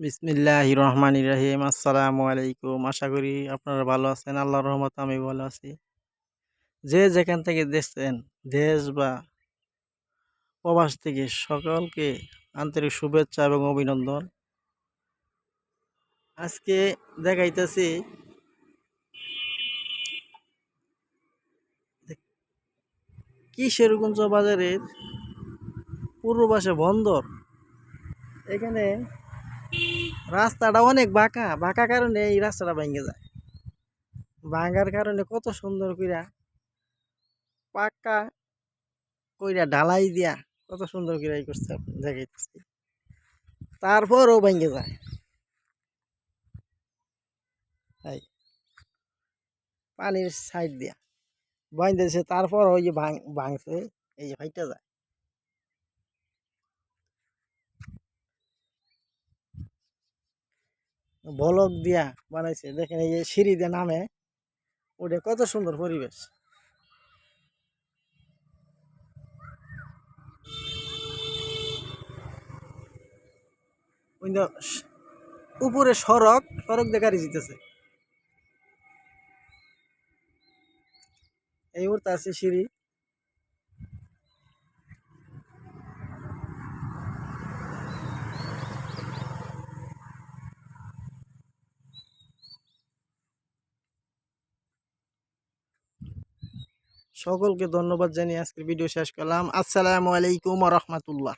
বিসমিল্লাহির রহমানির রহিম। আসসালামু আলাইকুম। আশা করি আপনারা ভালো আছেন। আল্লাহর রহমতে আমি ভালো আছি। যে যেখান থেকে দেখছেন, দেশ বা প্রবাস থেকে সকলকে আন্তরিক শুভেচ্ছা এবং অভিনন্দন। আজকে দেখাইতেছি কিশোরগঞ্জ বাজারের পূর্ব পাশে বন্দর। এখানে রাস্তাটা অনেক বাঁকা, বাঁকা কারণে এই রাস্তাটা ভেঙে যায়। ভাঙার কারণে কত সুন্দর কইরা পাক্কা কইরা ঢালাই দিয়া কত সুন্দর করে ই করছে দেখাইতেছি। তারপরও ভেঙে যায়। এই পানির সাইড দিয়া বাইন্ধেছে, তারপর ওই যে ভাঙছে, এই যে ফাইটা যায়। বলক দিয়া বানাইছে, দেখেন এই যে সিঁড়ি দিয়ে নামে, ওটা কত সুন্দর পরিবেশ। ওই যে উপরে সড়ক, সড়ক দিয়ে গাড়ি যেতেছে, এই মুহূর্তে আছে সিঁড়ি। সকলকে ধন্যবাদ জানিয়ে আজকের ভিডিও শেষ করলাম। আসসালামু আলাইকুম ওয়া রাহমাতুল্লাহ।